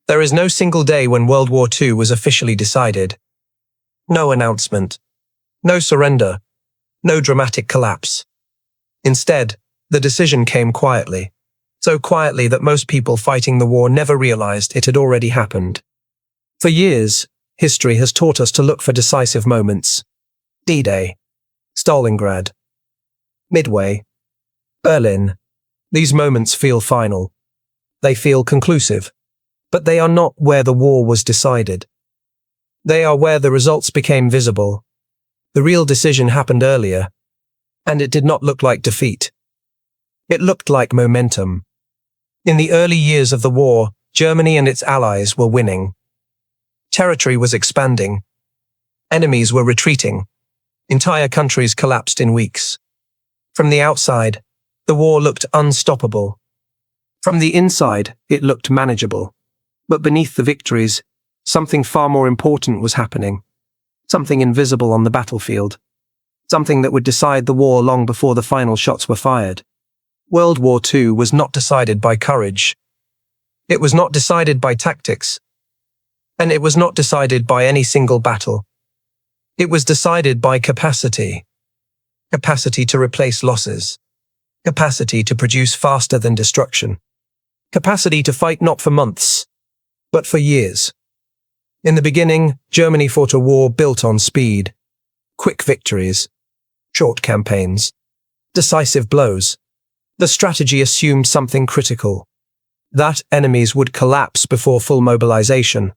There is no single day when World War II was officially decided. No announcement. No surrender. No dramatic collapse. Instead, the decision came quietly. So quietly that most people fighting the war never realized it had already happened. For years, history has taught us to look for decisive moments. D-Day, Stalingrad, Midway, Berlin. These moments feel final. They feel conclusive. But they are not where the war was decided. They are where the results became visible. The real decision happened earlier, and it did not look like defeat. It looked like momentum. In the early years of the war, Germany and its allies were winning. Territory was expanding. Enemies were retreating. Entire countries collapsed in weeks. From the outside, the war looked unstoppable. From the inside, it looked manageable. But beneath the victories, something far more important was happening. Something invisible on the battlefield. Something that would decide the war long before the final shots were fired. World War II was not decided by courage. It was not decided by tactics. And it was not decided by any single battle. It was decided by capacity. Capacity to replace losses. Capacity to produce faster than destruction. Capacity to fight not for months, but for years. In the beginning, Germany fought a war built on speed, quick victories, short campaigns, decisive blows. The strategy assumed something critical, that enemies would collapse before full mobilization.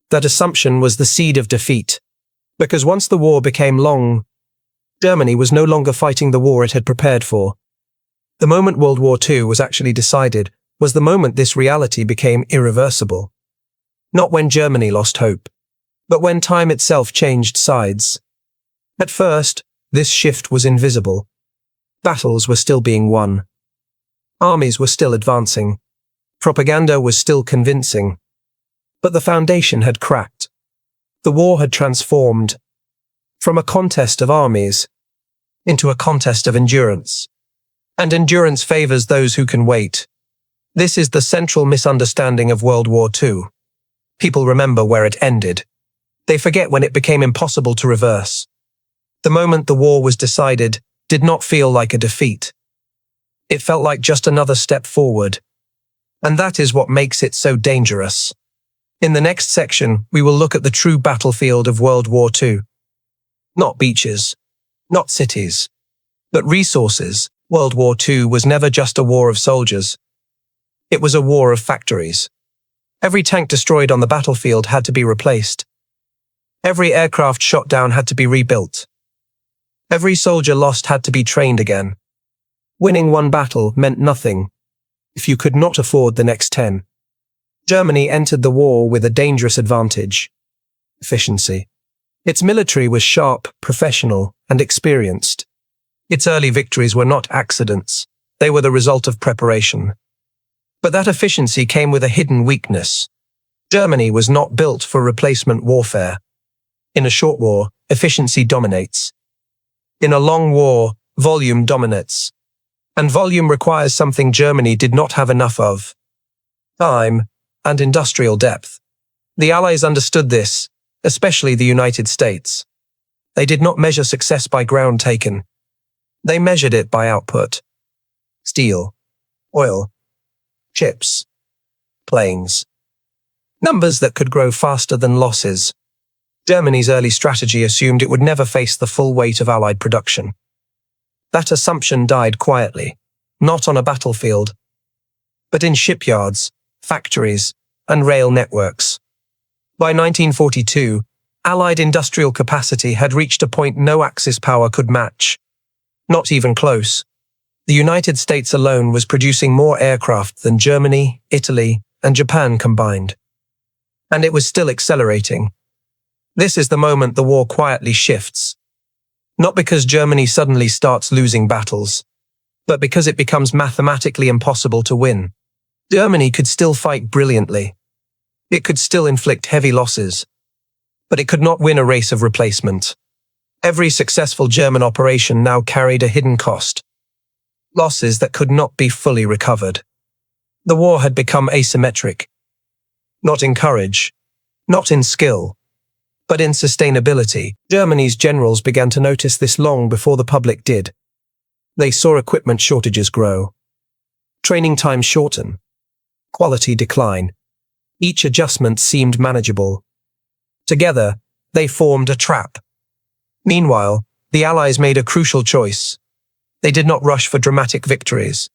That assumption was the seed of defeat, because once the war became long, Germany was no longer fighting the war it had prepared for. The moment World War II was actually decided was the moment this reality became irreversible. Not when Germany lost hope, but when time itself changed sides. At first, this shift was invisible. Battles were still being won. Armies were still advancing. Propaganda was still convincing. But the foundation had cracked. The war had transformed from a contest of armies into a contest of endurance. And endurance favors those who can wait. This is the central misunderstanding of World War II. People remember where it ended. They forget when it became impossible to reverse. The moment the war was decided did not feel like a defeat. It felt like just another step forward. And that is what makes it so dangerous. In the next section, we will look at the true battlefield of World War II. Not beaches, not cities, but resources. World War II was never just a war of soldiers. It was a war of factories. Every tank destroyed on the battlefield had to be replaced. Every aircraft shot down had to be rebuilt. Every soldier lost had to be trained again. Winning one battle meant nothing if you could not afford the next 10. Germany entered the war with a dangerous advantage: efficiency. Its military was sharp, professional, and experienced. Its early victories were not accidents. They were the result of preparation. But that efficiency came with a hidden weakness. Germany was not built for replacement warfare. In a short war, efficiency dominates. In a long war, volume dominates. And volume requires something Germany did not have enough of: time and industrial depth. The Allies understood this, especially the United States. They did not measure success by ground taken. They measured it by output: steel, oil, chips, planes. Numbers that could grow faster than losses. Germany's early strategy assumed it would never face the full weight of Allied production. That assumption died quietly, not on a battlefield, but in shipyards, factories, and rail networks. By 1942, Allied industrial capacity had reached a point no Axis power could match. Not even close. The United States alone was producing more aircraft than Germany, Italy, and Japan combined. And it was still accelerating. This is the moment the war quietly shifts. Not because Germany suddenly starts losing battles, but because it becomes mathematically impossible to win. Germany could still fight brilliantly. It could still inflict heavy losses, but it could not win a race of replacement. Every successful German operation now carried a hidden cost. Losses that could not be fully recovered. The war had become asymmetric. not in courage, not in skill, but in sustainability. Germany's generals began to notice this long before the public did. They saw equipment shortages grow, training times shorten, quality decline. Each adjustment seemed manageable. Together, they formed a trap. Meanwhile, the Allies made a crucial choice. They did not rush for dramatic victories.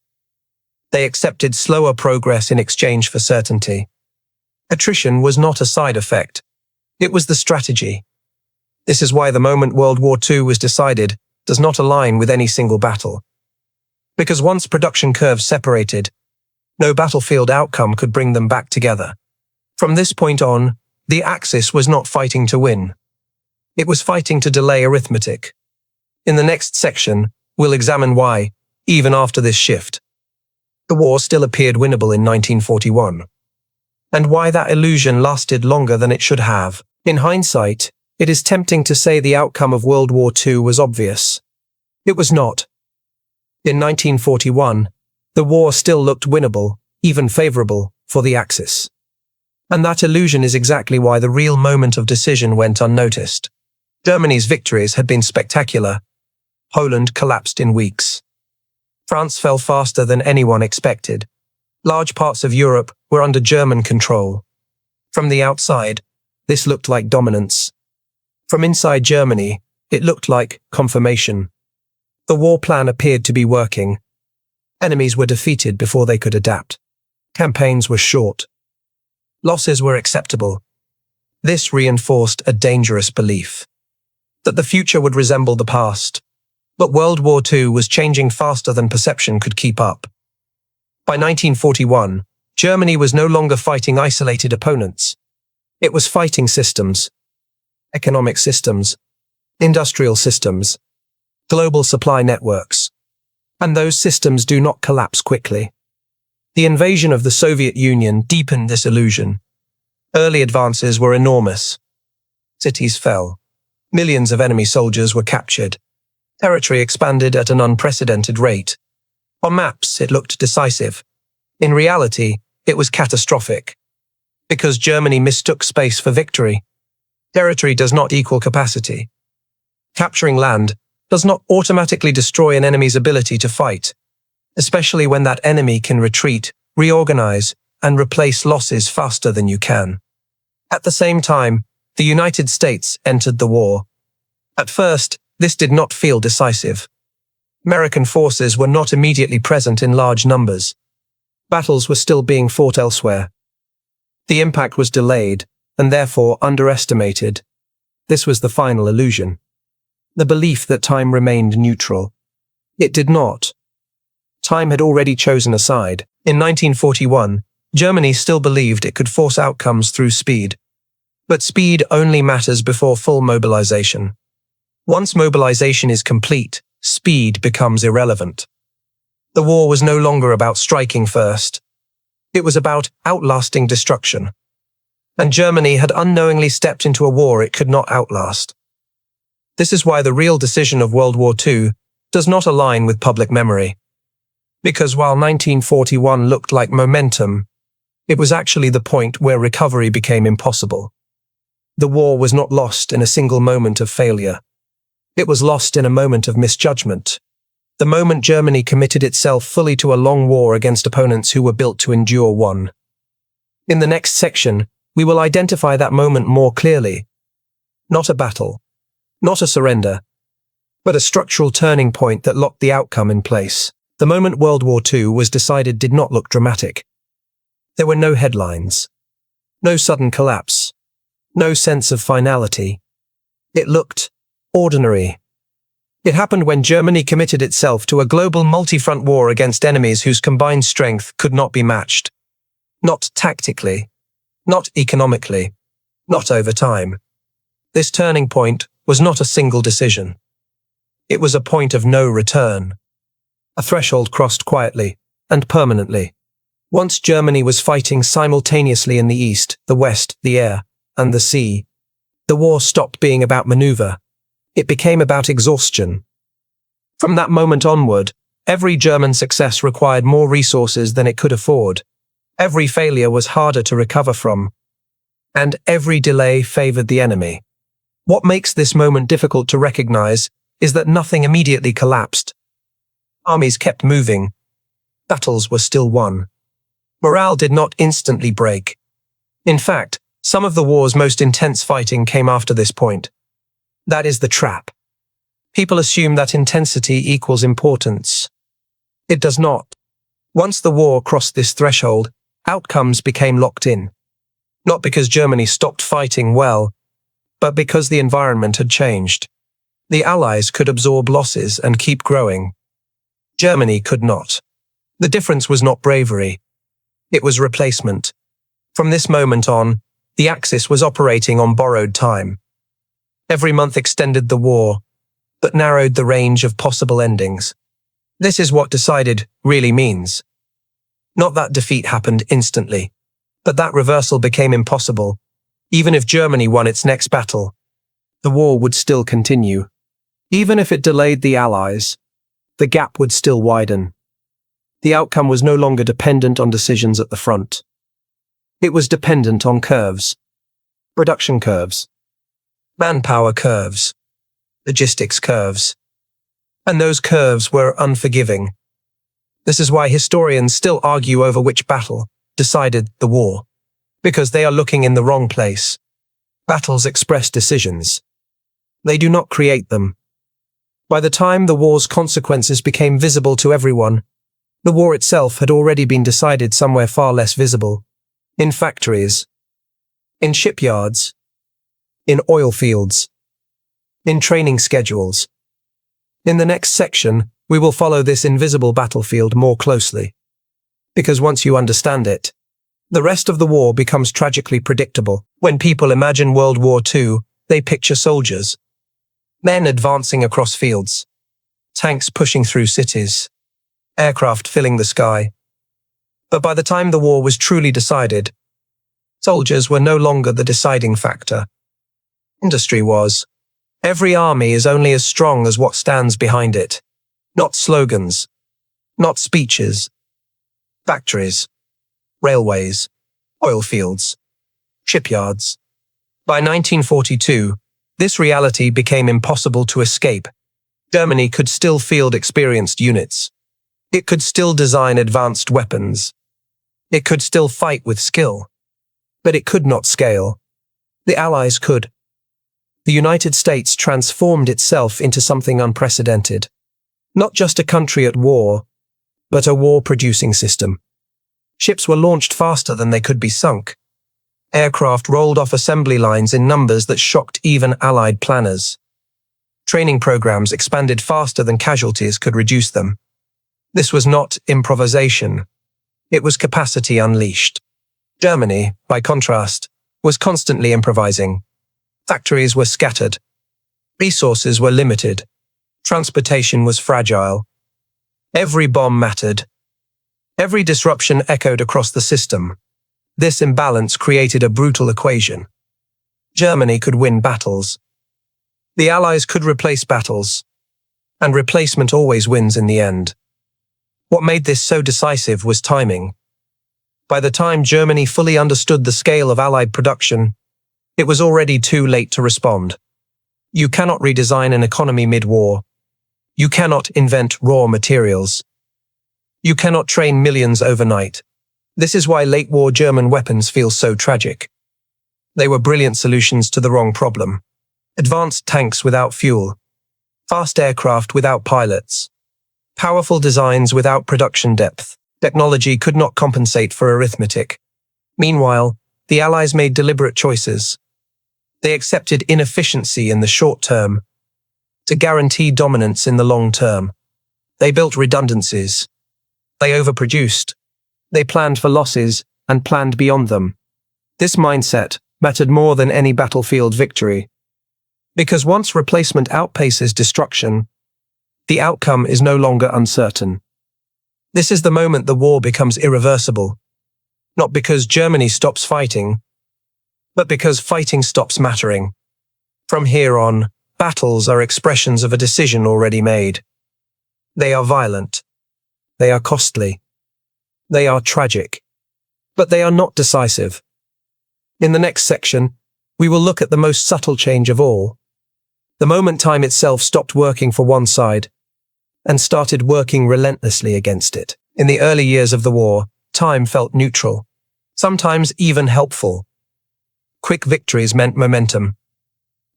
They accepted slower progress in exchange for certainty. Attrition was not a side effect. It was the strategy. This is why the moment World War II was decided does not align with any single battle. Because once production curves separated, no battlefield outcome could bring them back together. From this point on, the Axis was not fighting to win. It was fighting to delay arithmetic. In the next section, we'll examine why, even after this shift, the war still appeared winnable in 1941, and why that illusion lasted longer than it should have. In hindsight, it is tempting to say the outcome of World War II was obvious. It was not. In 1941, the war still looked winnable, even favorable, for the Axis. And that illusion is exactly why the real moment of decision went unnoticed. Germany's victories had been spectacular. Poland collapsed in weeks. France fell faster than anyone expected. Large parts of Europe were under German control. From the outside, this looked like dominance. From inside Germany, it looked like confirmation. The war plan appeared to be working. Enemies were defeated before they could adapt. Campaigns were short. Losses were acceptable. This reinforced a dangerous belief that the future would resemble the past. But World War II was changing faster than perception could keep up. By 1941, Germany was no longer fighting isolated opponents. It was fighting systems, economic systems, industrial systems, global supply networks. And those systems do not collapse quickly. The invasion of the Soviet Union deepened this illusion. Early advances were enormous. Cities fell. Millions of enemy soldiers were captured. Territory expanded at an unprecedented rate. On maps, it looked decisive. In reality, it was catastrophic. Because Germany mistook space for victory. Territory does not equal capacity. Capturing land does not automatically destroy an enemy's ability to fight, especially when that enemy can retreat, reorganize, and replace losses faster than you can. At the same time, the United States entered the war. At first, this did not feel decisive. American forces were not immediately present in large numbers. Battles were still being fought elsewhere. The impact was delayed, and therefore underestimated. This was the final illusion. The belief that time remained neutral. It did not. Time had already chosen a side. In 1941, Germany still believed it could force outcomes through speed. But speed only matters before full mobilization. Once mobilization is complete, speed becomes irrelevant. The war was no longer about striking first. It was about outlasting destruction. And Germany had unknowingly stepped into a war it could not outlast. This is why the real decision of World War II does not align with public memory. Because while 1941 looked like momentum, it was actually the point where recovery became impossible. The war was not lost in a single moment of failure. It was lost in a moment of misjudgment. The moment Germany committed itself fully to a long war against opponents who were built to endure one. In the next section, we will identify that moment more clearly. Not a battle, not a surrender, but a structural turning point that locked the outcome in place. The moment World War II was decided did not look dramatic. There were no headlines, no sudden collapse, no sense of finality. It looked ordinary. It happened when Germany committed itself to a global multi-front war against enemies whose combined strength could not be matched. Not tactically, not economically, not over time. This turning point was not a single decision. It was a point of no return. A threshold crossed quietly and permanently. Once Germany was fighting simultaneously in the east, the west, the air, and the sea, the war stopped being about maneuver. It became about exhaustion. From that moment onward, every German success required more resources than it could afford. Every failure was harder to recover from, and every delay favored the enemy. What makes this moment difficult to recognize is that nothing immediately collapsed. Armies kept moving. Battles were still won. Morale did not instantly break. In fact, some of the war's most intense fighting came after this point. That is the trap. People assume that intensity equals importance. It does not. Once the war crossed this threshold, outcomes became locked in. Not because Germany stopped fighting well, but because the environment had changed. The Allies could absorb losses and keep growing. Germany could not. The difference was not bravery. It was replacement. From this moment on, the Axis was operating on borrowed time. Every month extended the war, but narrowed the range of possible endings. This is what decided really means. Not that defeat happened instantly, but that reversal became impossible. Even if Germany won its next battle, the war would still continue. Even if it delayed the Allies, the gap would still widen. The outcome was no longer dependent on decisions at the front. It was dependent on curves. Production curves. Manpower curves. Logistics curves. And those curves were unforgiving. This is why historians still argue over which battle decided the war, because they are looking in the wrong place. Battles express decisions. They do not create them. By the time the war's consequences became visible to everyone, the war itself had already been decided somewhere far less visible. In factories, in shipyards, in oil fields, in training schedules. In the next section, we will follow this invisible battlefield more closely. Because once you understand it, the rest of the war becomes tragically predictable. When people imagine World War II, they picture soldiers. Men advancing across fields. Tanks pushing through cities. Aircraft filling the sky. But by the time the war was truly decided, soldiers were no longer the deciding factor. Industry was. Every army is only as strong as what stands behind it. Not slogans. Not speeches. Factories. Railways. Oil fields. Shipyards. By 1942, this reality became impossible to escape. Germany could still field experienced units. It could still design advanced weapons. It could still fight with skill. But it could not scale. The Allies could. The United States transformed itself into something unprecedented. Not just a country at war, but a war-producing system. Ships were launched faster than they could be sunk. Aircraft rolled off assembly lines in numbers that shocked even Allied planners. Training programs expanded faster than casualties could reduce them. This was not improvisation. It was capacity unleashed. Germany, by contrast, was constantly improvising. Factories were scattered. Resources were limited. Transportation was fragile. Every bomb mattered. Every disruption echoed across the system. This imbalance created a brutal equation. Germany could win battles. The Allies could replace battles. And replacement always wins in the end. What made this so decisive was timing. By the time Germany fully understood the scale of Allied production, it was already too late to respond. You cannot redesign an economy mid-war. You cannot invent raw materials. You cannot train millions overnight. This is why late-war German weapons feel so tragic. They were brilliant solutions to the wrong problem. Advanced tanks without fuel. Fast aircraft without pilots. Powerful designs without production depth. Technology could not compensate for arithmetic. Meanwhile, the Allies made deliberate choices. They accepted inefficiency in the short term to guarantee dominance in the long term. They built redundancies. They overproduced. They planned for losses and planned beyond them. This mindset mattered more than any battlefield victory. Because once replacement outpaces destruction, the outcome is no longer uncertain. This is the moment the war becomes irreversible. Not because Germany stops fighting, but because fighting stops mattering. From here on, battles are expressions of a decision already made. They are violent. They are costly. They are tragic. But they are not decisive. In the next section, we will look at the most subtle change of all. The moment time itself stopped working for one side and started working relentlessly against it. In the early years of the war, time felt neutral, sometimes even helpful. Quick victories meant momentum.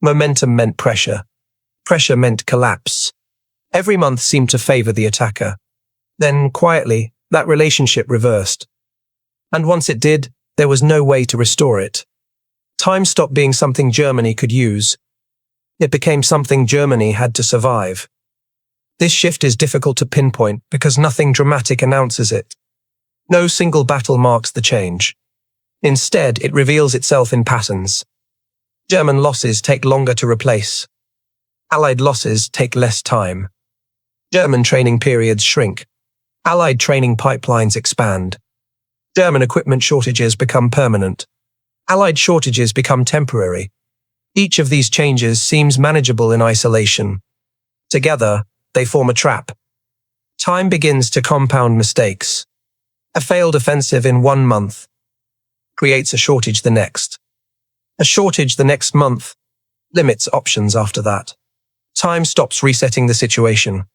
Momentum meant pressure. Pressure meant collapse. Every month seemed to favor the attacker. Then, quietly, that relationship reversed. And once it did, there was no way to restore it. Time stopped being something Germany could use. It became something Germany had to survive. This shift is difficult to pinpoint because nothing dramatic announces it. No single battle marks the change. Instead, it reveals itself in patterns. German losses take longer to replace. Allied losses take less time. German training periods shrink. Allied training pipelines expand. German equipment shortages become permanent. Allied shortages become temporary. Each of these changes seems manageable in isolation. Together, they form a trap. Time begins to compound mistakes. A failed offensive in 1 month creates a shortage the next. A shortage the next month limits options after that. Time stops resetting the situation.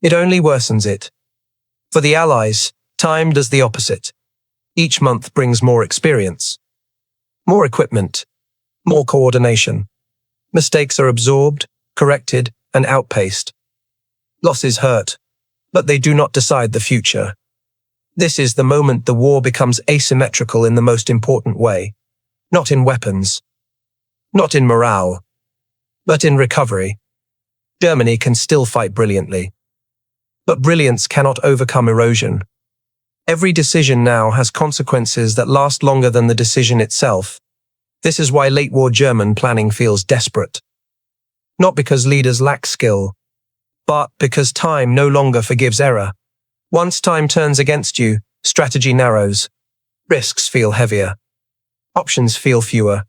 It only worsens it. For the Allies, time does the opposite. Each month brings more experience, more equipment, more coordination. Mistakes are absorbed, corrected, and outpaced. Losses hurt, but they do not decide the future. This is the moment the war becomes asymmetrical in the most important way. Not in weapons, not in morale, but in recovery. Germany can still fight brilliantly, but brilliance cannot overcome erosion. Every decision now has consequences that last longer than the decision itself. This is why late-war German planning feels desperate. Not because leaders lack skill, but because time no longer forgives error. Once time turns against you, strategy narrows. Risks feel heavier. Options feel fewer.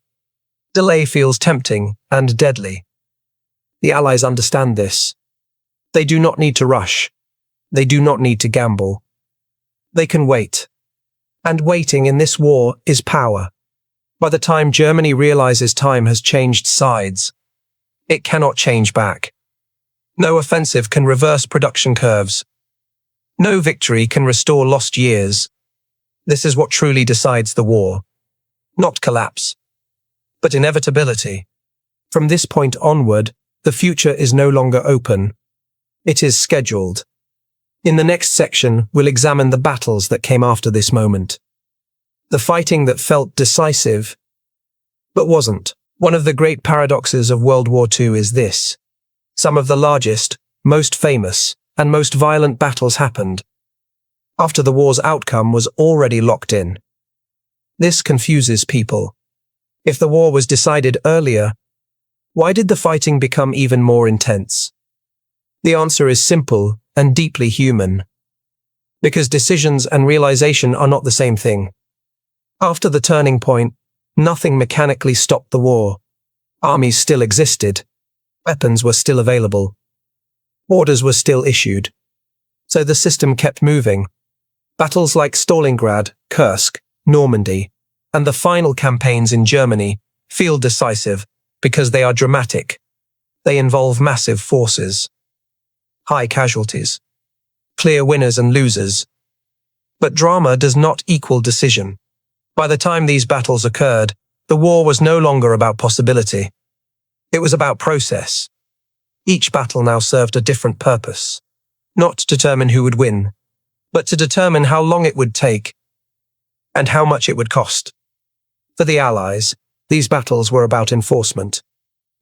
Delay feels tempting and deadly. The Allies understand this. They do not need to rush. They do not need to gamble. They can wait. And waiting in this war is power. By the time Germany realizes time has changed sides, it cannot change back. No offensive can reverse production curves. No victory can restore lost years. This is what truly decides the war. Not collapse, but inevitability. From this point onward, the future is no longer open. It is scheduled. In the next section, we'll examine the battles that came after this moment. The fighting that felt decisive, but wasn't. One of the great paradoxes of World War II is this. Some of the largest, most famous, and most violent battles happened after the war's outcome was already locked in. This confuses people. If the war was decided earlier, why did the fighting become even more intense? The answer is simple and deeply human. Because decisions and realization are not the same thing. After the turning point, nothing mechanically stopped the war. Armies still existed. Weapons were still available. Orders were still issued. So the system kept moving. Battles like Stalingrad, Kursk, Normandy, and the final campaigns in Germany feel decisive because they are dramatic. They involve massive forces, high casualties, clear winners and losers. But drama does not equal decision. By the time these battles occurred, the war was no longer about possibility. It was about process. Each battle now served a different purpose, not to determine who would win, but to determine how long it would take and how much it would cost. For the Allies, these battles were about enforcement,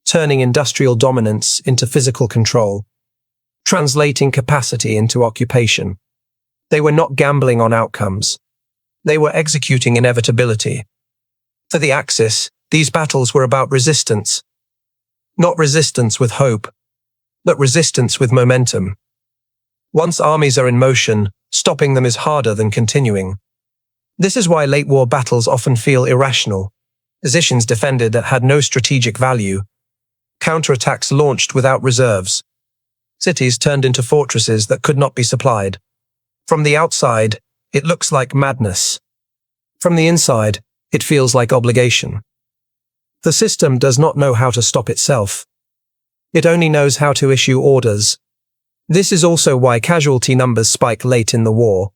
turning industrial dominance into physical control, translating capacity into occupation. They were not gambling on outcomes. They were executing inevitability. For the Axis, these battles were about resistance. Not resistance with hope, but resistance with momentum. Once armies are in motion, stopping them is harder than continuing. This is why late-war battles often feel irrational. Positions defended that had no strategic value. Counterattacks launched without reserves. Cities turned into fortresses that could not be supplied. From the outside, it looks like madness. From the inside, it feels like obligation. The system does not know how to stop itself. It only knows how to issue orders. This is also why casualty numbers spike late in the war.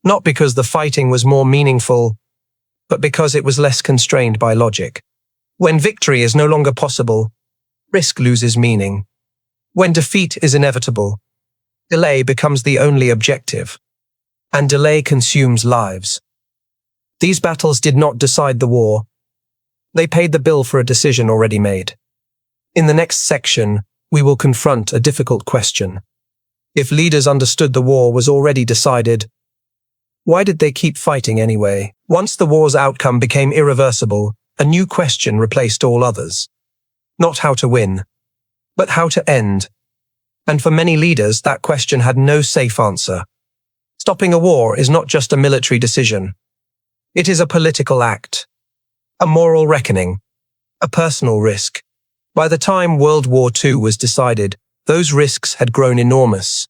Not because the fighting was more meaningful, but because it was less constrained by logic. When victory is no longer possible, risk loses meaning. When defeat is inevitable, delay becomes the only objective. And delay consumes lives. These battles did not decide the war. They paid the bill for a decision already made. In the next section, we will confront a difficult question. If leaders understood the war was already decided, why did they keep fighting anyway? Once the war's outcome became irreversible, a new question replaced all others. Not how to win, but how to end. And for many leaders, that question had no safe answer. Stopping a war is not just a military decision. It is a political act, a moral reckoning, a personal risk. By the time World War II was decided, those risks had grown enormous.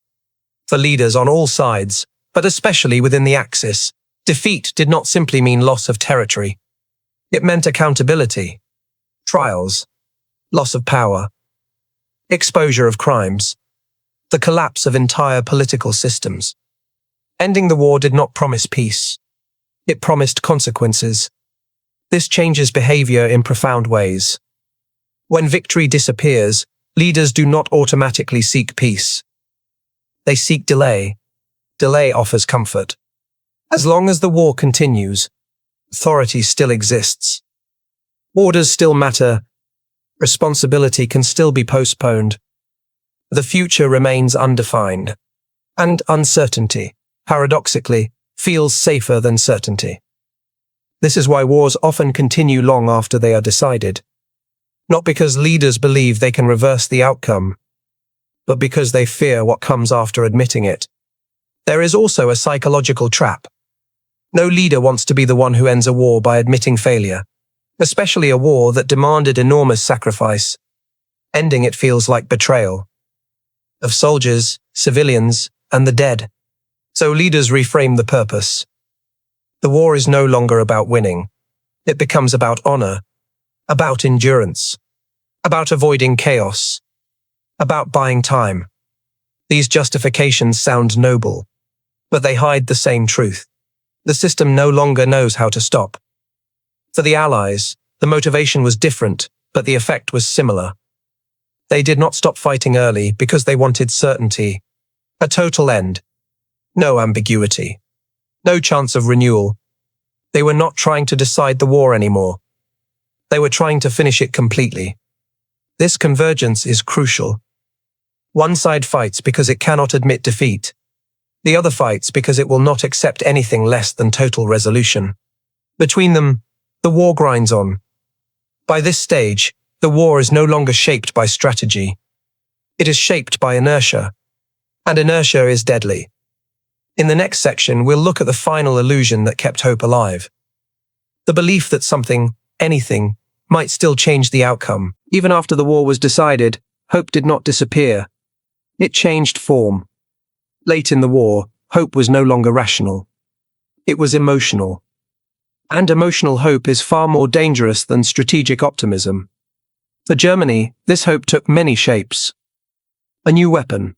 For leaders on all sides, but especially within the Axis, defeat did not simply mean loss of territory. It meant accountability, trials, loss of power, exposure of crimes, the collapse of entire political systems. Ending the war did not promise peace. It promised consequences. This changes behavior in profound ways. When victory disappears, leaders do not automatically seek peace. They seek delay. Delay offers comfort. As long as the war continues, authority still exists. Orders still matter. Responsibility can still be postponed. The future remains undefined. And uncertainty, paradoxically, feels safer than certainty. This is why wars often continue long after they are decided. Not because leaders believe they can reverse the outcome, but because they fear what comes after admitting it. There is also a psychological trap. No leader wants to be the one who ends a war by admitting failure, especially a war that demanded enormous sacrifice. Ending it feels like betrayal of soldiers, civilians, and the dead. So leaders reframe the purpose. The war is no longer about winning. It becomes about honor, about endurance, about avoiding chaos, about buying time. These justifications sound noble, but they hide the same truth. The system no longer knows how to stop. For the Allies, the motivation was different, but the effect was similar. They did not stop fighting early because they wanted certainty, a total end. No ambiguity. No chance of renewal. They were not trying to decide the war anymore. They were trying to finish it completely. This convergence is crucial. One side fights because it cannot admit defeat. The other fights because it will not accept anything less than total resolution. Between them, the war grinds on. By this stage, the war is no longer shaped by strategy. It is shaped by inertia. And inertia is deadly. In the next section, we'll look at the final illusion that kept hope alive. The belief that something, anything, might still change the outcome. Even after the war was decided, hope did not disappear. It changed form. Late in the war, hope was no longer rational. It was emotional. And emotional hope is far more dangerous than strategic optimism. For Germany, this hope took many shapes. A new weapon.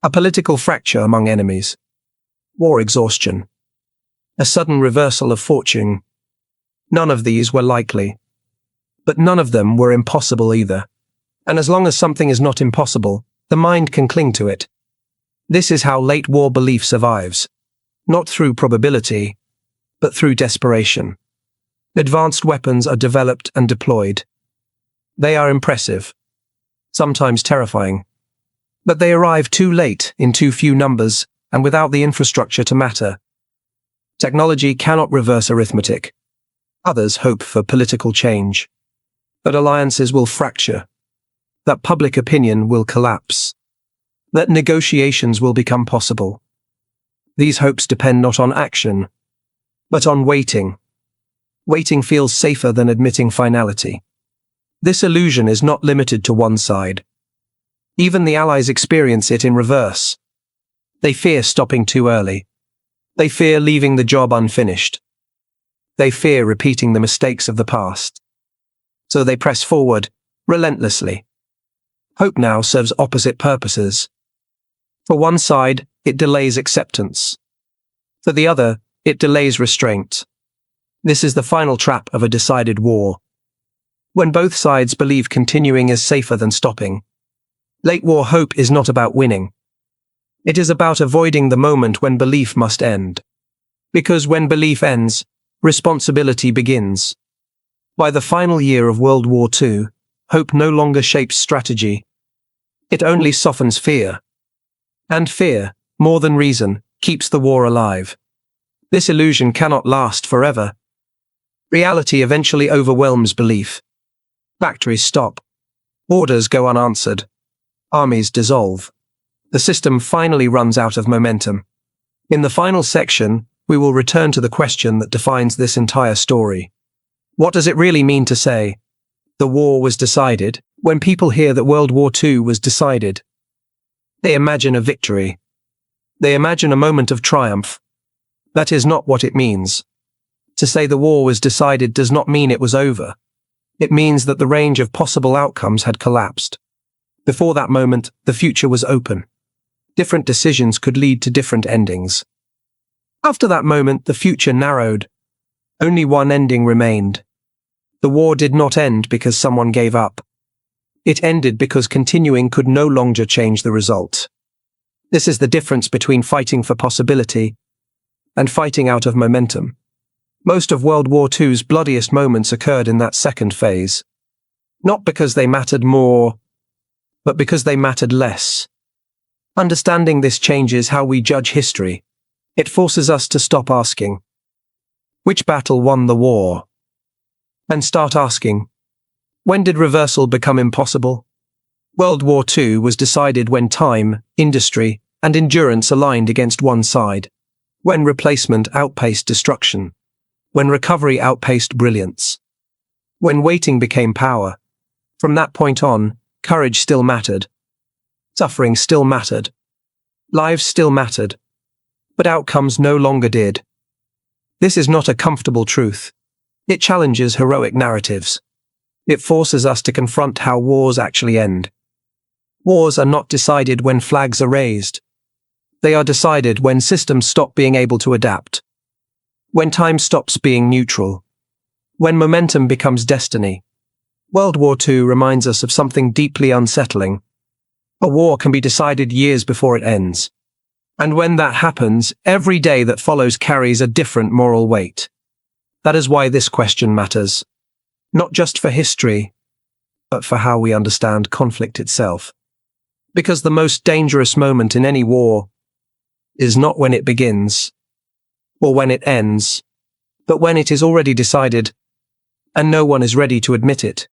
A political fracture among enemies. War exhaustion. A sudden reversal of fortune. None of these were likely. But none of them were impossible either. And as long as something is not impossible, the mind can cling to it. This is how late war belief survives. Not through probability, but through desperation. Advanced weapons are developed and deployed. They are impressive, sometimes terrifying. But they arrive too late, in too few numbers, and without the infrastructure to matter. Technology cannot reverse arithmetic. Others hope for political change. That alliances will fracture. That public opinion will collapse. That negotiations will become possible. These hopes depend not on action, but on waiting. Waiting feels safer than admitting finality. This illusion is not limited to one side. Even the Allies experience it in reverse. They fear stopping too early. They fear leaving the job unfinished. They fear repeating the mistakes of the past. So they press forward, relentlessly. Hope now serves opposite purposes. For one side, it delays acceptance. For the other, it delays restraint. This is the final trap of a decided war. When both sides believe continuing is safer than stopping. Late war hope is not about winning. It is about avoiding the moment when belief must end. Because when belief ends, responsibility begins. By the final year of World War II, hope no longer shapes strategy. It only softens fear. And fear, more than reason, keeps the war alive. This illusion cannot last forever. Reality eventually overwhelms belief. Factories stop. Orders go unanswered. Armies dissolve. The system finally runs out of momentum. In the final section, we will return to the question that defines this entire story. What does it really mean to say, the war was decided? When people hear that World War II was decided, they imagine a victory. They imagine a moment of triumph. That is not what it means. To say the war was decided does not mean it was over. It means that the range of possible outcomes had collapsed. Before that moment, the future was open. Different decisions could lead to different endings. After that moment, the future narrowed. Only one ending remained. The war did not end because someone gave up. It ended because continuing could no longer change the result. This is the difference between fighting for possibility and fighting out of momentum. Most of World War II's bloodiest moments occurred in that second phase. Not because they mattered more, but because they mattered less. Understanding this changes how we judge history. It forces us to stop asking, which battle won the war? And start asking, when did reversal become impossible? World War II was decided when time, industry, and endurance aligned against one side. When replacement outpaced destruction. When recovery outpaced brilliance. When waiting became power. From that point on, courage still mattered. Suffering still mattered. Lives still mattered. But outcomes no longer did. This is not a comfortable truth. It challenges heroic narratives. It forces us to confront how wars actually end. Wars are not decided when flags are raised. They are decided when systems stop being able to adapt. When time stops being neutral. When momentum becomes destiny. World War II reminds us of something deeply unsettling. A war can be decided years before it ends. And when that happens, every day that follows carries a different moral weight. That is why this question matters. Not just for history, but for how we understand conflict itself. Because the most dangerous moment in any war is not when it begins, or when it ends, but when it is already decided, and no one is ready to admit it.